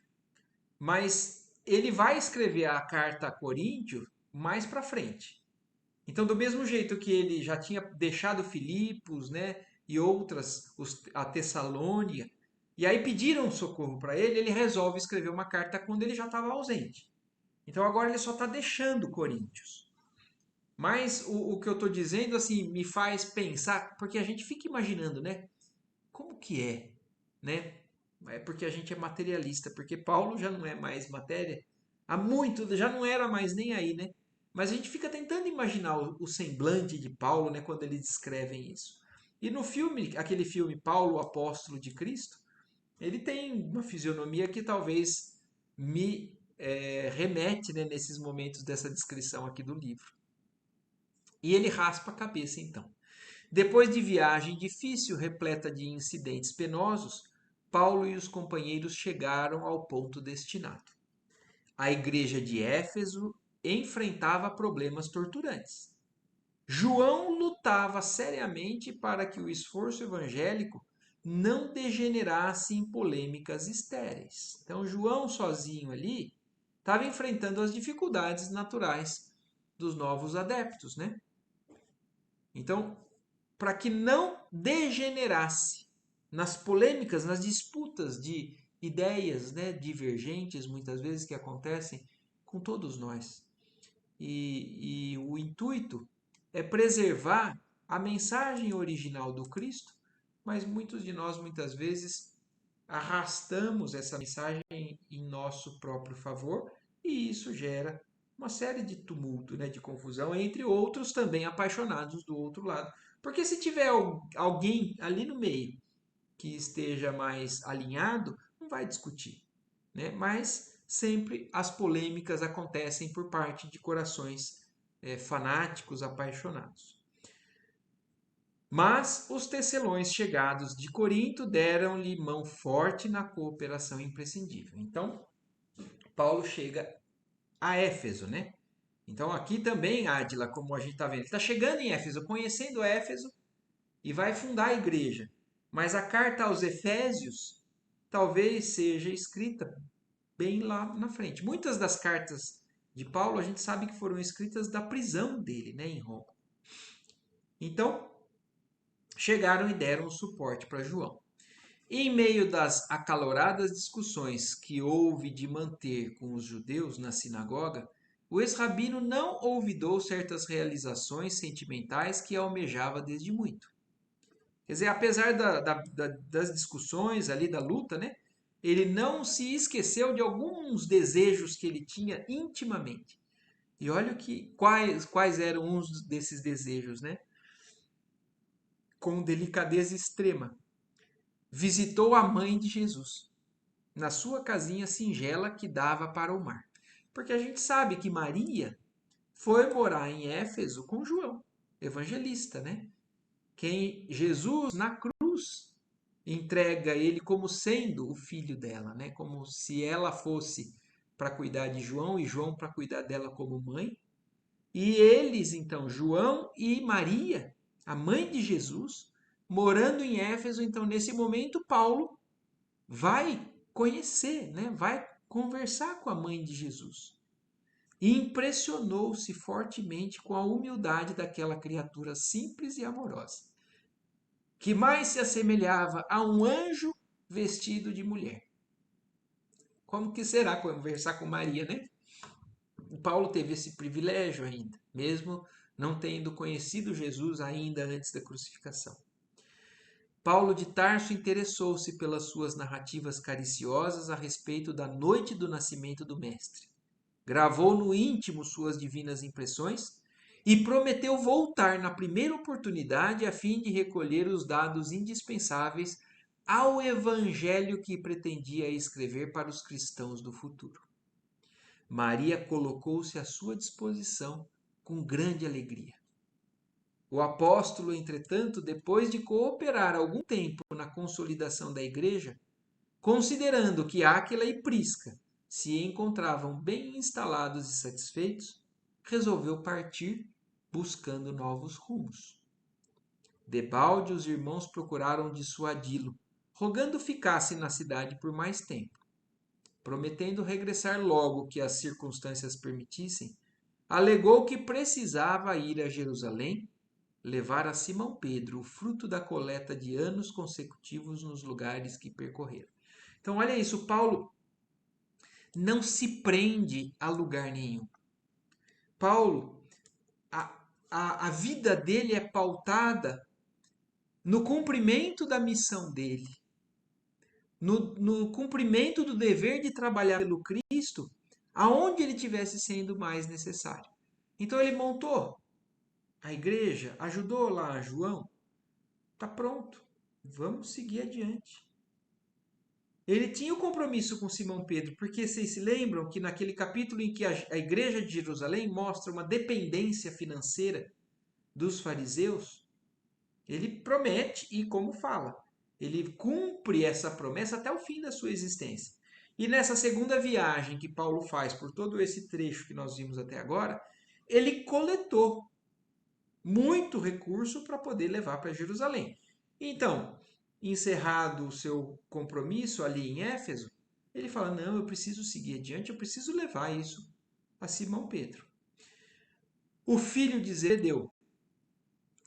mas ele vai escrever a carta a Coríntio mais para frente. Então, do mesmo jeito que ele já tinha deixado Filipos, né, e outras, a Tessalônia, e aí pediram socorro para ele, ele resolve escrever uma carta quando ele já estava ausente. Então, agora ele só está deixando Coríntios. Mas o que eu estou dizendo, assim, me faz pensar, porque a gente fica imaginando, né? Como que é, né? É porque a gente é materialista, porque Paulo já não é mais matéria, há muito, já não era mais nem aí, né? Mas a gente fica tentando imaginar o semblante de Paulo, né, quando eles descrevem isso. E no filme, aquele filme Paulo, o Apóstolo de Cristo, ele tem uma fisionomia que talvez me remete, né, nesses momentos dessa descrição aqui do livro. E ele raspa a cabeça então. Depois de viagem difícil, repleta de incidentes penosos, Paulo e os companheiros chegaram ao ponto destinado. A igreja de Éfeso enfrentava problemas torturantes. João lutava seriamente para que o esforço evangélico não degenerasse em polêmicas estéreis. Então, João sozinho ali estava enfrentando as dificuldades naturais dos novos adeptos, né? Então, para que não degenerasse nas polêmicas, nas disputas de ideias, né, divergentes, muitas vezes que acontecem com todos nós. E o intuito é preservar a mensagem original do Cristo, mas muitos de nós, muitas vezes, arrastamos essa mensagem em nosso próprio favor e isso gera uma série de tumulto, né, de confusão entre outros também apaixonados do outro lado. Porque se tiver alguém ali no meio que esteja mais alinhado, não vai discutir, né? Mas sempre as polêmicas acontecem por parte de corações fanáticos, apaixonados. Mas os tecelões chegados de Corinto deram-lhe mão forte na cooperação imprescindível. Então, Paulo chega a Éfeso, né? Então, aqui também, Ádila, como a gente está vendo, ele está chegando em Éfeso, conhecendo Éfeso e vai fundar a igreja. Mas a carta aos Efésios talvez seja escrita bem lá na frente. Muitas das cartas de Paulo a gente sabe que foram escritas da prisão dele, né, em Roma. Então, chegaram e deram suporte para João. Em meio das acaloradas discussões que houve de manter com os judeus na sinagoga, o ex-rabino não olvidou certas realizações sentimentais que almejava desde muito. Quer dizer, apesar das discussões ali, da luta, né? Ele não se esqueceu de alguns desejos que ele tinha intimamente. E olha quais eram uns desses desejos, né? Com delicadeza extrema. Visitou a mãe de Jesus, na sua casinha singela que dava para o mar. Porque a gente sabe que Maria foi morar em Éfeso com João, evangelista, né? Quem Jesus na cruz entrega ele como sendo o filho dela, né? Como se ela fosse para cuidar de João e João para cuidar dela como mãe. E eles, então, João e Maria, a mãe de Jesus, morando em Éfeso, então nesse momento Paulo vai conhecer, né? Vai conversar com a mãe de Jesus. E impressionou-se fortemente com a humildade daquela criatura simples e amorosa, que mais se assemelhava a um anjo vestido de mulher. Como que será conversar com Maria, né? O Paulo teve esse privilégio ainda, mesmo não tendo conhecido Jesus ainda antes da crucificação. Paulo de Tarso interessou-se pelas suas narrativas cariciosas a respeito da noite do nascimento do Mestre. Gravou no íntimo suas divinas impressões e prometeu voltar na primeira oportunidade a fim de recolher os dados indispensáveis ao evangelho que pretendia escrever para os cristãos do futuro. Maria colocou-se à sua disposição com grande alegria. O apóstolo, entretanto, depois de cooperar algum tempo na consolidação da igreja, considerando que Áquila e Prisca se encontravam bem instalados e satisfeitos, resolveu partir buscando novos rumos. Debalde os irmãos procuraram dissuadi-lo, rogando ficasse na cidade por mais tempo. Prometendo regressar logo que as circunstâncias permitissem, alegou que precisava ir a Jerusalém levar a Simão Pedro o fruto da coleta de anos consecutivos nos lugares que percorreram. Então, olha isso, Paulo não se prende a lugar nenhum. Paulo, a vida dele é pautada no cumprimento da missão dele, no cumprimento do dever de trabalhar pelo Cristo, aonde ele tivesse sendo mais necessário. Então ele montou a igreja, ajudou lá João, está pronto, vamos seguir adiante. Ele tinha o compromisso com Simão Pedro, porque vocês se lembram que naquele capítulo em que a igreja de Jerusalém mostra uma dependência financeira dos fariseus, ele promete e, como fala, ele cumpre essa promessa até o fim da sua existência. E nessa segunda viagem que Paulo faz por todo esse trecho que nós vimos até agora, ele coletou muito recurso para poder levar para Jerusalém. Então, encerrado o seu compromisso ali em Éfeso, ele fala: não, eu preciso seguir adiante, eu preciso levar isso a Simão Pedro. O filho de Zebedeu,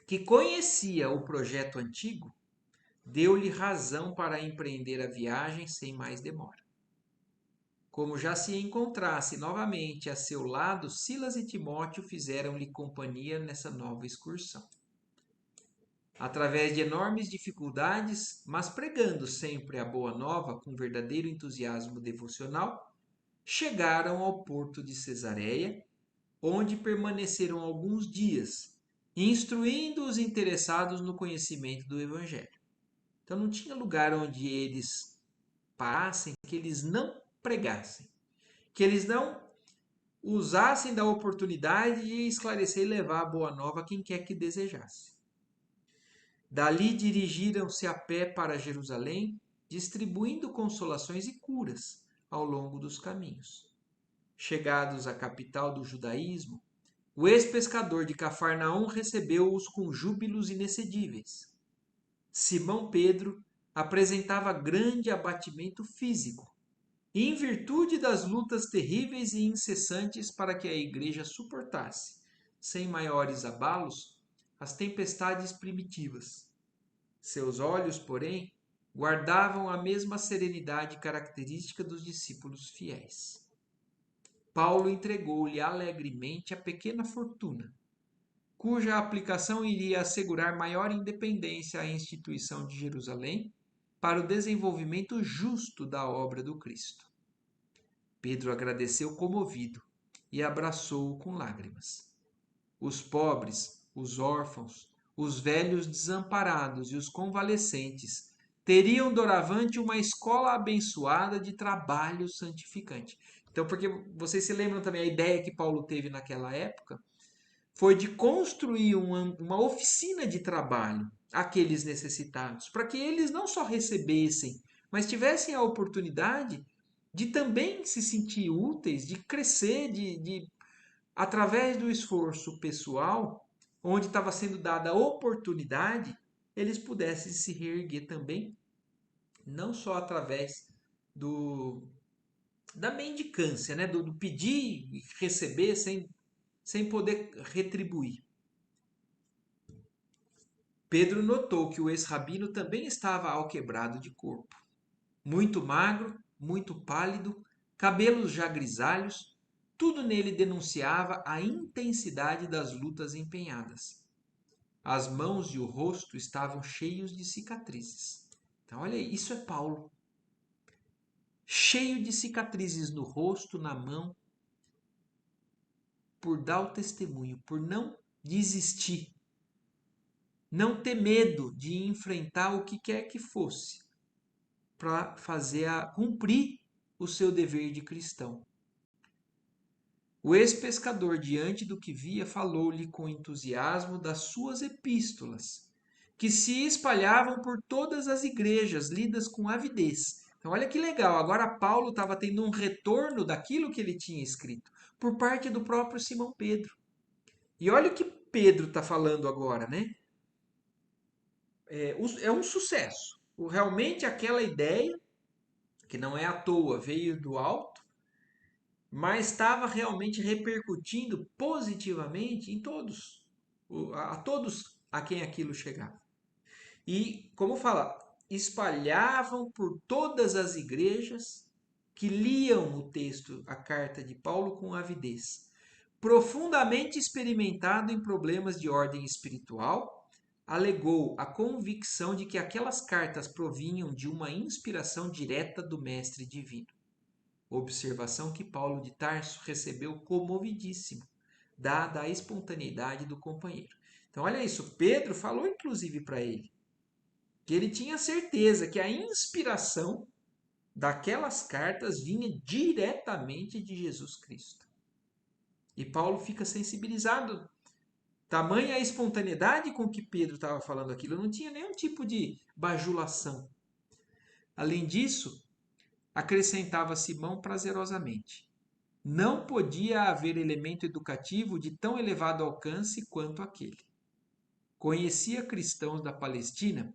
que conhecia o projeto antigo, deu-lhe razão para empreender a viagem sem mais demora. Como já se encontrasse novamente a seu lado, Silas e Timóteo fizeram-lhe companhia nessa nova excursão. através de enormes dificuldades, mas pregando sempre a boa nova com verdadeiro entusiasmo devocional, chegaram ao porto de Cesareia, onde permaneceram alguns dias, instruindo os interessados no conhecimento do Evangelho. Então não tinha lugar onde eles parassem que eles não pregassem, que eles não usassem da oportunidade de esclarecer e levar a boa nova a quem quer que desejasse. Dali dirigiram-se a pé para Jerusalém, distribuindo consolações e curas ao longo dos caminhos. Chegados à capital do judaísmo, o ex-pescador de Cafarnaum recebeu-os com júbilos inexcedíveis. Simão Pedro apresentava grande abatimento físico, em virtude das lutas terríveis e incessantes para que a igreja suportasse, sem maiores abalos, as tempestades primitivas. Seus olhos, porém, guardavam a mesma serenidade característica dos discípulos fiéis. Paulo entregou-lhe alegremente a pequena fortuna, cuja aplicação iria assegurar maior independência à instituição de Jerusalém para o desenvolvimento justo da obra do Cristo. Pedro agradeceu comovido e abraçou-o com lágrimas. Os pobres, os órfãos, os velhos desamparados e os convalescentes teriam doravante uma escola abençoada de trabalho santificante. Então, porque vocês se lembram também a ideia que Paulo teve naquela época foi de construir uma oficina de trabalho àqueles necessitados, para que eles não só recebessem, mas tivessem a oportunidade de também se sentir úteis, de crescer, de através do esforço pessoal, onde estava sendo dada a oportunidade, eles pudessem se reerguer também, não só através do da mendicância, né? do pedir e receber sem poder retribuir. Pedro notou que o ex-rabino também estava alquebrado de corpo, muito magro, muito pálido, cabelos já grisalhos, tudo nele denunciava a intensidade das lutas empenhadas. As mãos e o rosto estavam cheios de cicatrizes. Então, olha aí, isso é Paulo. Cheio de cicatrizes no rosto, na mão, por dar o testemunho, por não desistir, não ter medo de enfrentar o que quer que fosse, para cumprir o seu dever de cristão. O ex-pescador, diante do que via, falou-lhe com entusiasmo das suas epístolas, que se espalhavam por todas as igrejas, lidas com avidez. Então, olha que legal, agora Paulo estava tendo um retorno daquilo que ele tinha escrito, por parte do próprio Simão Pedro. E olha o que Pedro está falando agora, né? É um sucesso. Realmente aquela ideia, que não é à toa, veio do alto, mas estava realmente repercutindo positivamente em todos, a todos a quem aquilo chegava. E, como fala, espalhavam por todas as igrejas que liam o texto, a carta de Paulo com avidez. Profundamente experimentado em problemas de ordem espiritual, alegou a convicção de que aquelas cartas provinham de uma inspiração direta do Mestre Divino. Observação que Paulo de Tarso recebeu comovidíssimo, dada a espontaneidade do companheiro. Então, olha isso, Pedro falou inclusive para ele que ele tinha certeza que a inspiração daquelas cartas vinha diretamente de Jesus Cristo. E Paulo fica sensibilizado. Tamanha a espontaneidade com que Pedro estava falando aquilo, não tinha nenhum tipo de bajulação. Além disso, acrescentava Simão prazerosamente: não podia haver elemento educativo de tão elevado alcance quanto aquele. Conhecia cristãos da Palestina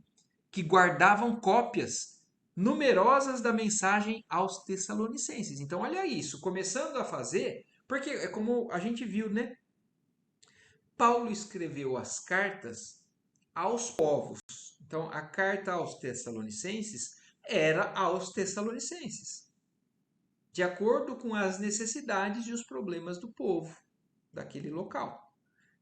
que guardavam cópias numerosas da mensagem aos Tessalonicenses. Então, olha isso, começando a fazer, porque é como a gente viu, né? Paulo escreveu as cartas aos povos. Então, a carta aos Tessalonicenses era aos Tessalonicenses, de acordo com as necessidades e os problemas do povo daquele local.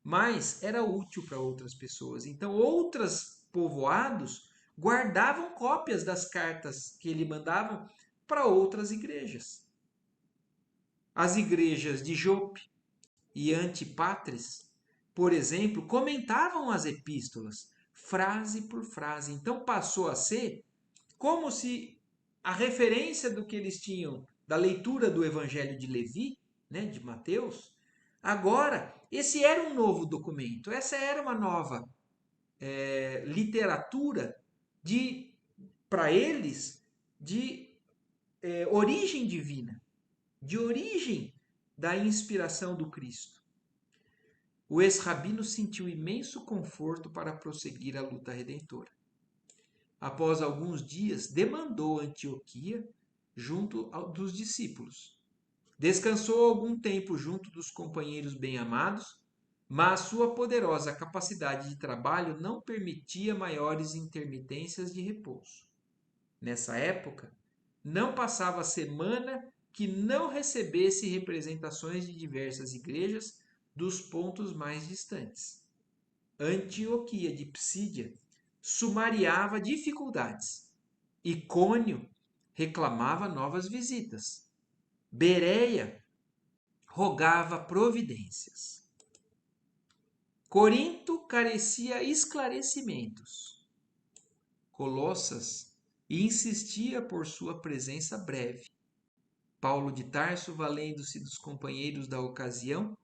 Mas era útil para outras pessoas. Então, outras povoados guardavam cópias das cartas que ele mandava para outras igrejas. As igrejas de Jope e Antipatres, por exemplo, comentavam as epístolas, frase por frase. Então passou a ser como se a referência do que eles tinham da leitura do Evangelho de Levi, né, de Mateus, agora esse era um novo documento, essa era uma nova literatura de para eles de origem divina, de origem da inspiração do Cristo. O ex-rabino sentiu imenso conforto para prosseguir a luta redentora. Após alguns dias, demandou Antioquia junto dos discípulos. Descansou algum tempo junto dos companheiros bem-amados, mas sua poderosa capacidade de trabalho não permitia maiores intermitências de repouso. Nessa época, não passava semana que não recebesse representações de diversas igrejas dos pontos mais distantes. Antioquia de Psídia sumariava dificuldades. Icônio reclamava novas visitas. Bereia rogava providências. Corinto carecia esclarecimentos. Colossas insistia por sua presença breve. Paulo de Tarso, valendo-se dos companheiros da ocasião,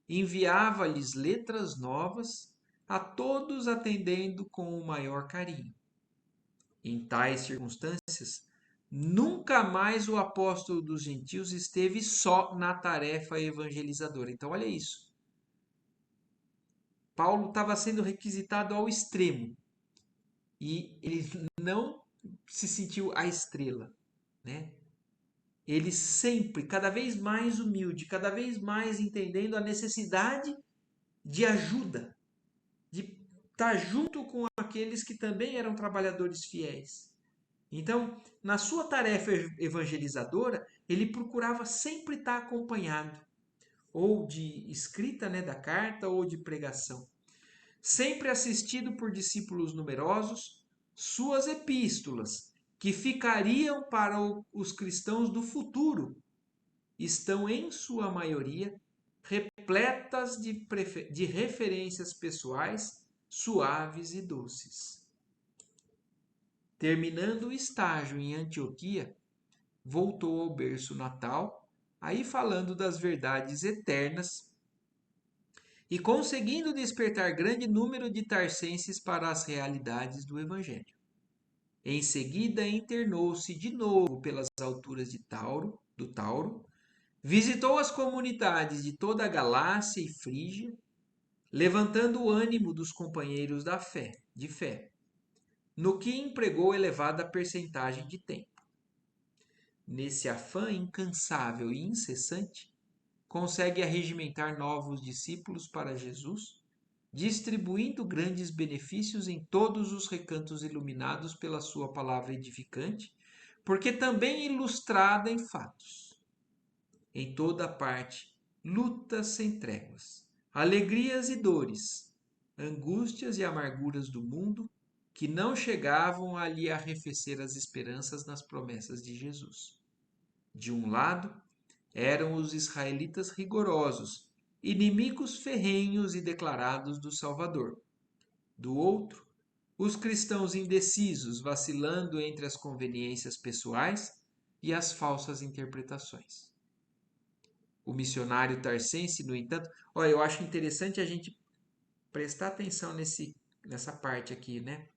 enviava-lhes letras novas, a todos atendendo com o maior carinho. Em tais circunstâncias, nunca mais o apóstolo dos gentios esteve só na tarefa evangelizadora. Então, olha isso. Paulo estava sendo requisitado ao extremo e ele não se sentiu a estrela, né? Ele sempre, cada vez mais humilde, cada vez mais entendendo a necessidade de ajuda, de estar junto com aqueles que também eram trabalhadores fiéis. Então, na sua tarefa evangelizadora, ele procurava sempre estar acompanhado, ou de escrita, né, da carta, ou de pregação. Sempre assistido por discípulos numerosos, suas epístolas, que ficariam para os cristãos do futuro, estão, em sua maioria, repletas de referências pessoais suaves e doces. Terminando o estágio em Antioquia, voltou ao berço natal, aí falando das verdades eternas e conseguindo despertar grande número de tarcenses para as realidades do Evangelho. Em seguida, internou-se de novo pelas alturas do Tauro, visitou as comunidades de toda a Galácia e Frígia, levantando o ânimo dos companheiros de fé, no que empregou elevada percentagem de tempo. Nesse afã incansável e incessante, consegue arregimentar novos discípulos para Jesus, distribuindo grandes benefícios em todos os recantos iluminados pela sua palavra edificante, porque também ilustrada em fatos. Em toda parte, lutas sem tréguas, alegrias e dores, angústias e amarguras do mundo, que não chegavam a lhe arrefecer as esperanças nas promessas de Jesus. De um lado, eram os israelitas rigorosos, inimigos ferrenhos e declarados do Salvador. Do outro, os cristãos indecisos, vacilando entre as conveniências pessoais e as falsas interpretações. O missionário tarcense, no entanto, olha, eu acho interessante a gente prestar atenção nessa parte aqui, né?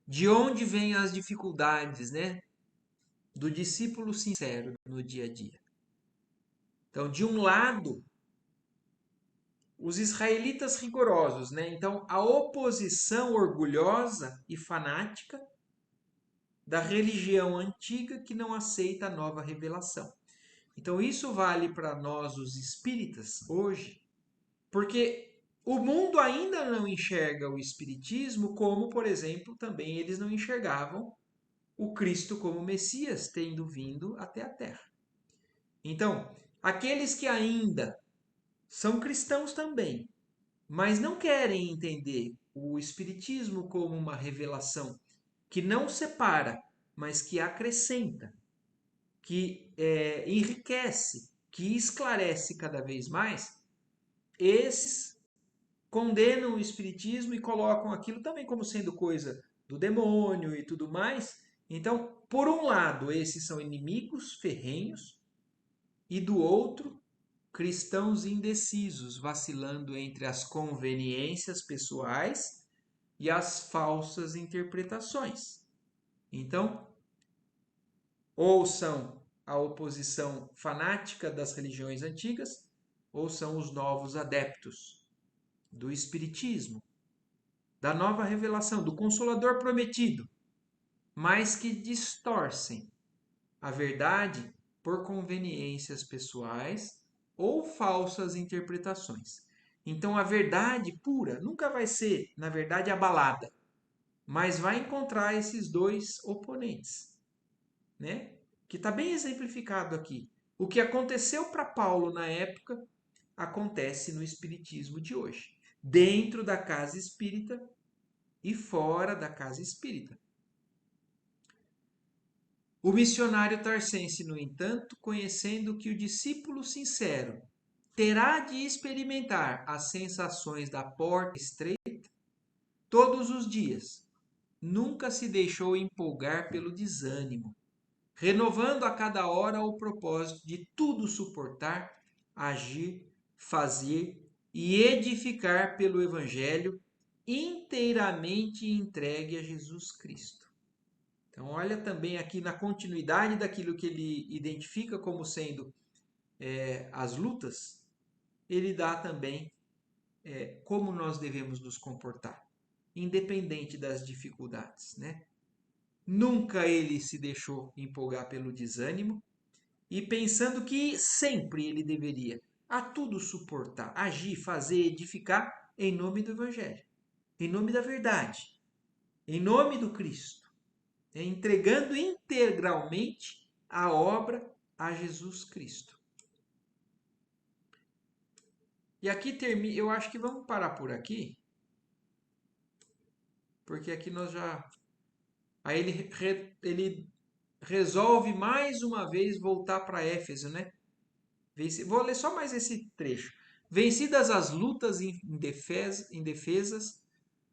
De onde vêm as dificuldades, né? Do discípulo sincero no dia a dia. Então, de um lado, os israelitas rigorosos, né? Então, a oposição orgulhosa e fanática da religião antiga que não aceita a nova revelação. Então, isso vale para nós, os espíritas, hoje, porque o mundo ainda não enxerga o espiritismo como, por exemplo, também eles não enxergavam o Cristo como Messias, tendo vindo até a Terra. Então, aqueles que ainda são cristãos também, mas não querem entender o Espiritismo como uma revelação que não separa, mas que acrescenta, que enriquece, que esclarece cada vez mais, esses condenam o Espiritismo e colocam aquilo também como sendo coisa do demônio e tudo mais. Então, por um lado, esses são inimigos ferrenhos, e do outro, cristãos indecisos, vacilando entre as conveniências pessoais e as falsas interpretações. Então, ou são a oposição fanática das religiões antigas, ou são os novos adeptos do Espiritismo, da nova revelação, do Consolador prometido, mas que distorcem a verdade por conveniências pessoais ou falsas interpretações. Então, a verdade pura nunca vai ser, na verdade, abalada, mas vai encontrar esses dois oponentes, né? Que está bem exemplificado aqui. O que aconteceu para Paulo na época acontece no espiritismo de hoje, dentro da casa espírita e fora da casa espírita. O missionário tarsense, no entanto, conhecendo que o discípulo sincero terá de experimentar as sensações da porta estreita todos os dias, nunca se deixou empolgar pelo desânimo, renovando a cada hora o propósito de tudo suportar, agir, fazer e edificar pelo Evangelho, inteiramente entregue a Jesus Cristo. Então, olha também aqui na continuidade daquilo que ele identifica como sendo as lutas, ele dá também como nós devemos nos comportar, independente das dificuldades, né? Nunca ele se deixou empolgar pelo desânimo e pensando que sempre ele deveria a tudo suportar, agir, fazer, edificar em nome do Evangelho, em nome da verdade, em nome do Cristo, entregando integralmente a obra a Jesus Cristo. E aqui termina, eu acho que vamos parar por aqui, porque aqui nós já. Aí ele resolve mais uma vez voltar para Éfeso, né? Vou ler só mais esse trecho. Vencidas as lutas indefesas,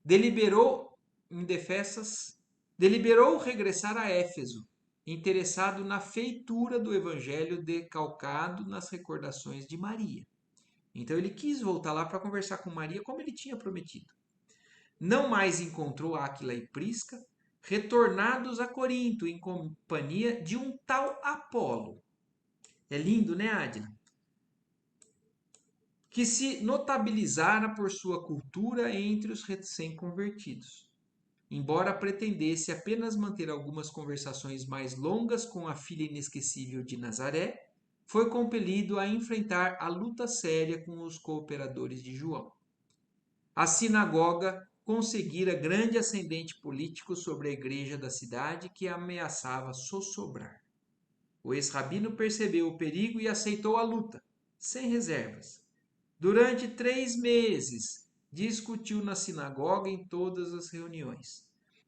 deliberou indefesas, deliberou regressar a Éfeso, interessado na feitura do evangelho decalcado nas recordações de Maria. Então ele quis voltar lá para conversar com Maria como ele tinha prometido. Não mais encontrou Áquila e Prisca, retornados a Corinto em companhia de um tal Apolo. É lindo, né, Adna? Que se notabilizara por sua cultura entre os recém-convertidos. Embora pretendesse apenas manter algumas conversações mais longas com a filha inesquecível de Nazaré, foi compelido a enfrentar a luta séria com os cooperadores de João. A sinagoga conseguira grande ascendente político sobre a igreja da cidade que ameaçava sossobrar. O ex-rabino percebeu o perigo e aceitou a luta, sem reservas. Durante 3 meses, discutiu na sinagoga em todas as reuniões.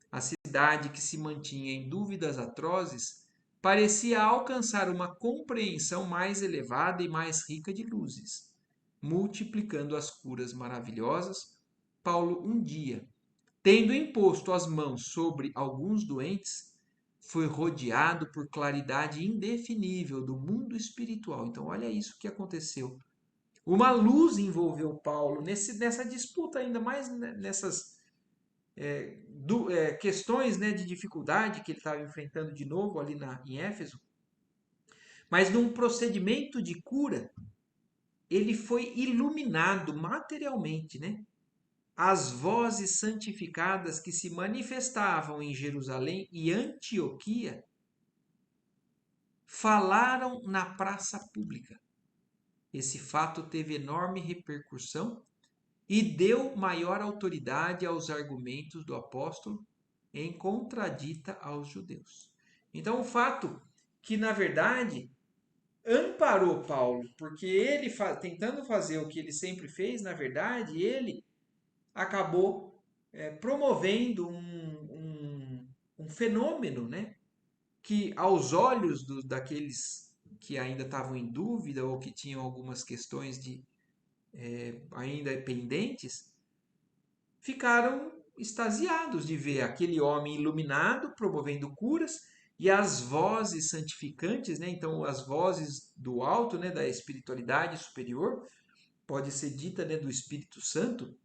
A cidade, que se mantinha em dúvidas atrozes, parecia alcançar uma compreensão mais elevada e mais rica de luzes. Multiplicando as curas maravilhosas, Paulo um dia, tendo imposto as mãos sobre alguns doentes, foi rodeado por claridade indefinível do mundo espiritual. Então, olha isso que aconteceu. Uma luz envolveu Paulo nessa disputa, ainda mais nessas questões, né, de dificuldade que ele estava enfrentando de novo ali em Éfeso. Mas num procedimento de cura, ele foi iluminado materialmente, né? As vozes santificadas que se manifestavam em Jerusalém e Antioquia falaram na praça pública. Esse fato teve enorme repercussão e deu maior autoridade aos argumentos do apóstolo em contradita aos judeus. Então, o fato que, na verdade, amparou Paulo, porque ele, tentando fazer o que ele sempre fez, na verdade, ele acabou promovendo um fenômeno, né, que aos olhos daqueles que ainda estavam em dúvida ou que tinham algumas questões ainda pendentes, ficaram extasiados de ver aquele homem iluminado promovendo curas e as vozes santificantes, né? Então as vozes do alto, né, da espiritualidade superior, pode ser dita, né, do Espírito Santo,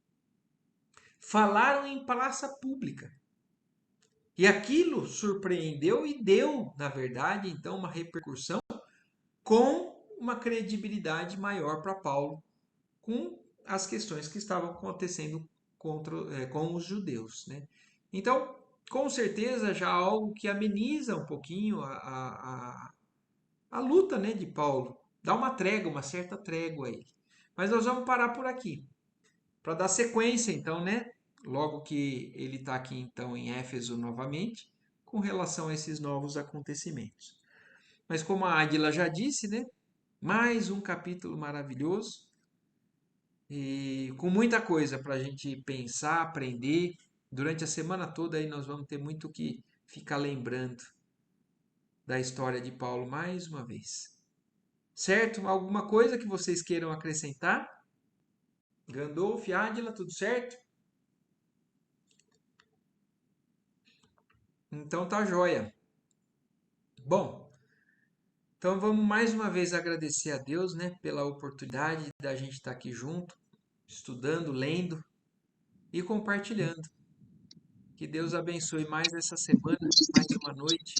falaram em praça pública. E aquilo surpreendeu e deu, na verdade, então uma repercussão com uma credibilidade maior para Paulo com as questões que estavam acontecendo com os judeus, né? Então, com certeza, já algo que ameniza um pouquinho a luta, né, de Paulo, dá uma trégua, uma certa trégua a ele. Mas nós vamos parar por aqui, para dar sequência, então, né? Logo que ele está aqui, então, em Éfeso novamente, com relação a esses novos acontecimentos. Mas como a Águila já disse, né? Mais um capítulo maravilhoso e com muita coisa para a gente pensar, aprender. Durante a semana toda aí nós vamos ter muito que ficar lembrando da história de Paulo mais uma vez. Certo? Alguma coisa que vocês queiram acrescentar? Gandolf, Ádila, tudo certo? Então tá joia. Bom, então vamos mais uma vez agradecer a Deus, né, pela oportunidade da gente estar aqui junto, estudando, lendo e compartilhando. Que Deus abençoe mais essa semana, mais uma noite.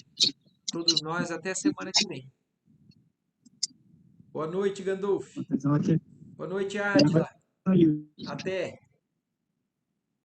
Todos nós, até a semana que vem. Boa noite, Gandolf. Então, aqui. Boa noite, Ádila. Até.